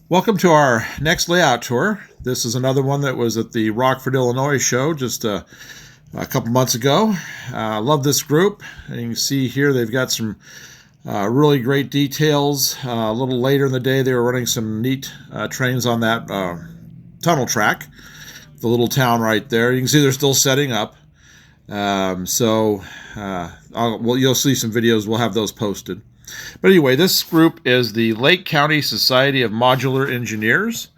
Welcome to our next layout tour. This is another one that was at the Rockford, Illinois show just a couple months ago. Love this group. And you can see here they've got some really great details. A little later in the day, they were running some neat trains on that tunnel track. The little town right there. You can see they're still setting up. You'll see some videos. We'll have those posted. But anyway, this group is the Lake County Society of Modular Engineers.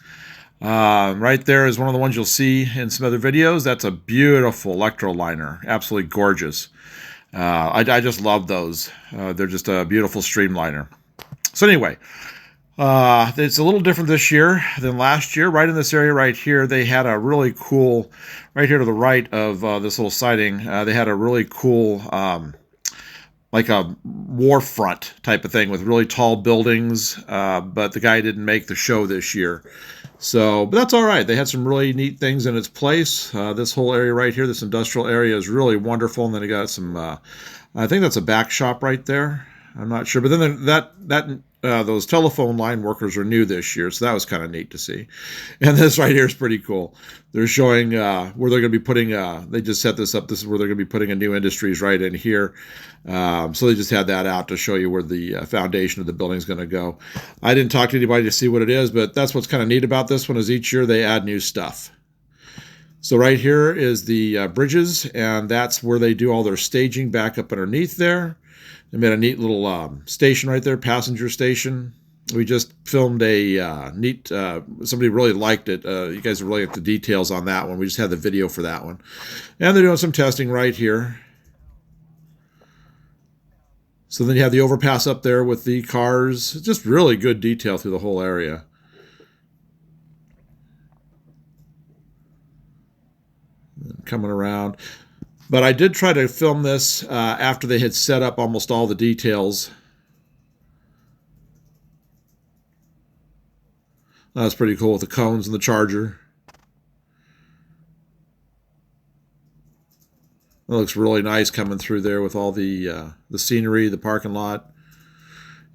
Right there is one of the ones you'll see in some other videos. That's a beautiful electroliner, absolutely gorgeous. I just love those. They're just a beautiful streamliner. So anyway, it's a little different this year than last year. Right in this area right here, they had a really cool, right here to the right of this little siding, they had a really cool like a war front type of thing with really tall buildings, but the guy didn't make the show this year. But that's all right. They had some really neat things in its place. This whole area right here, this industrial area, is really wonderful. And then they got some, I think that's a back shop right there. I'm not sure. But then those telephone line workers are new this year, so that was kind of neat to see. And this right here is pretty cool. They're showing where they're going to be putting, they just set this up. This is where they're going to be putting a new industries right in here. So they just had that out to show you where the foundation of the building is going to go. I didn't talk to anybody to see what it is, but that's what's kind of neat about this one is each year they add new stuff. So right here is the bridges, and that's where they do all their staging back up underneath there. They made a neat little station right there, passenger station. We just filmed a neat, somebody really liked it. You guys really liked the details on that one. We just had the video for that one. And they're doing some testing right here. So then you have the overpass up there with the cars. Just really good detail through the whole area. Coming around. But I did try to film this after they had set up almost all the details. That's pretty cool with the cones and the charger. It looks really nice coming through there with all the scenery, the parking lot.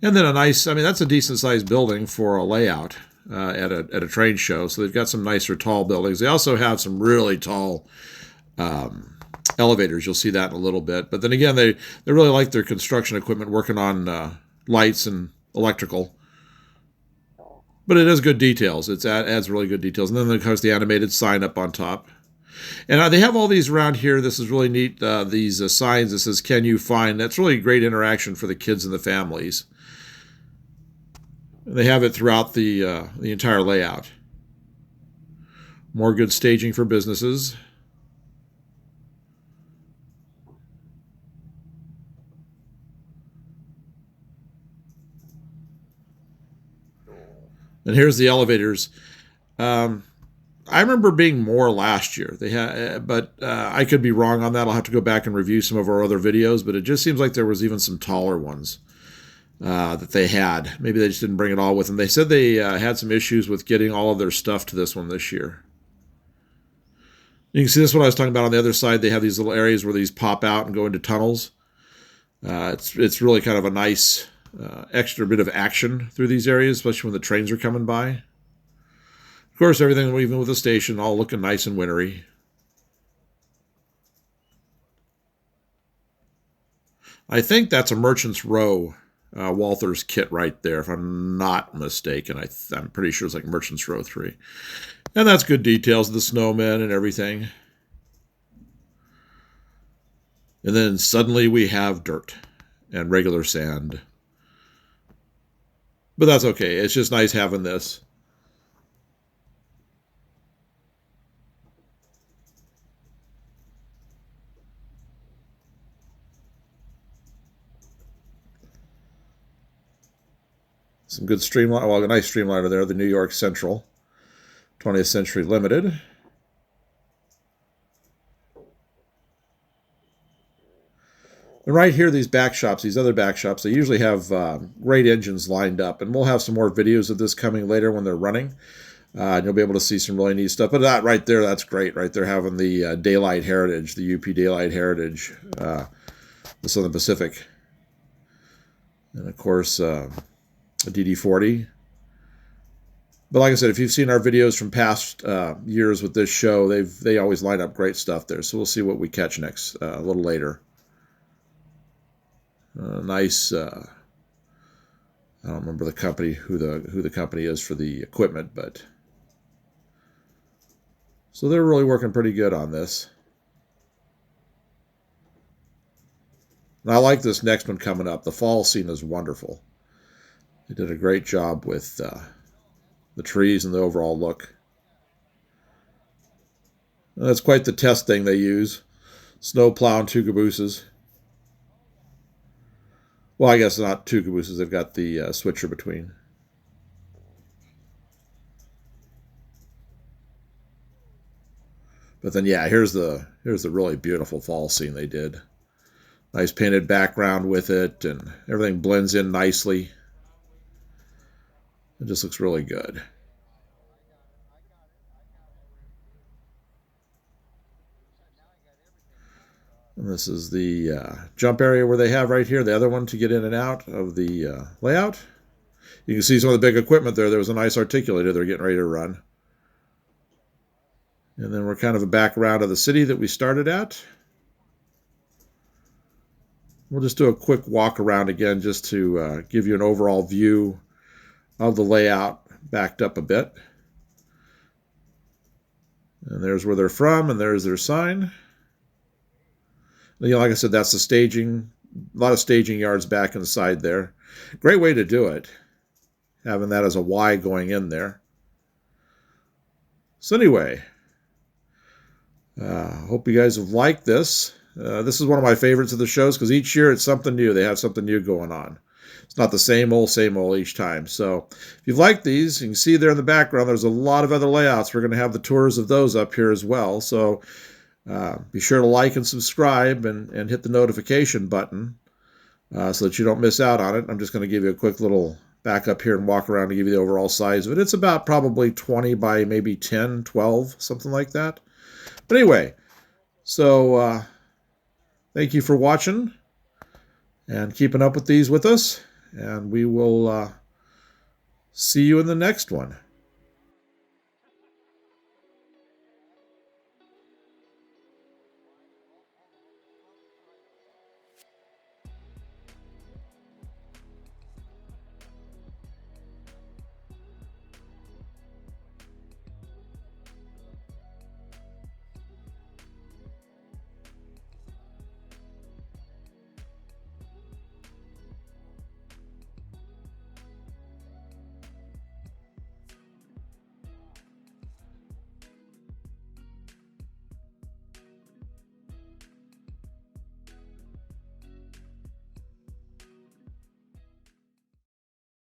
And then a nice, I mean, that's a decent sized building for a layout at a train show. So they've got some nicer tall buildings. They also have some really tall elevators. You'll see that in a little bit. But then again, they really like their construction equipment working on lights and electrical. But it has good details. It adds really good details. And then, of course, the animated sign up on top. And they have all these around here. This is really neat. These signs that says, "Can you find?" That's really great interaction for the kids and the families. They have it throughout the entire layout. More good staging for businesses. And here's the elevators. I remember being more last year. They had, but I could be wrong on that. I'll have to go back and review some of our other videos. But it just seems like there was even some taller ones that they had. Maybe they just didn't bring it all with them. They said they had some issues with getting all of their stuff to this one this year. You can see this one I was talking about on the other side. They have these little areas where these pop out and go into tunnels. It's really kind of a nice extra bit of action through these areas, especially when the trains are coming by. Of course, everything, even with the station, all looking nice and wintry. I think that's a Merchant's Row Walther's kit right there, if I'm not mistaken. I'm pretty sure it's like Merchant's Row 3. And that's good details of the snowmen and everything. And then suddenly we have dirt and regular sand. But that's okay. It's just nice having this. Some good streamline, well, a nice streamliner there, the New York Central, 20th Century Limited. And right here, these back shops, these other back shops, they usually have great engines lined up. And we'll have some more videos of this coming later when they're running. And you'll be able to see some really neat stuff. But that right there, that's great. Right there having the Daylight Heritage, the UP Daylight Heritage, the Southern Pacific. And of course, a DD-40. But like I said, if you've seen our videos from past years with this show, they always line up great stuff there. So we'll see what we catch next a little later. Nice. I don't remember the company who the company is for the equipment, but so they're really working pretty good on this. And I like this next one coming up. The fall scene is wonderful. They did a great job with the trees and the overall look. That's quite the test thing they use. Snow plow and two cabooses. Well, I guess not two cabooses. They've got the switcher between. But then, yeah, here's the really beautiful fall scene they did. Nice painted background with it, and everything blends in nicely. It just looks really good. And this is the jump area where they have right here, the other one to get in and out of the layout. You can see some of the big equipment there. There was a nice articulator they're getting ready to run. And then we're kind of a background of the city that we started at. We'll just do a quick walk around again just to give you an overall view of the layout backed up a bit. And there's where they're from, and there's their sign. You know, like I said, that's the staging. A lot of staging yards back inside there. Great way to do it, having that as a Y going in there. So anyway, hope you guys have liked this. This is one of my favorites of the shows because each year it's something new. They have something new going on. It's not the same old each time. So if you've liked these, you can see there in the background, there's a lot of other layouts. We're going to have the tours of those up here as well. So be sure to like and subscribe and hit the notification button so that you don't miss out on it. I'm just going to give you a quick little back up here and walk around to give you the overall size of it. It's about probably 20 by maybe 10, 12, something like that. But anyway, so thank you for watching and keeping up with these with us. And we will see you in the next one.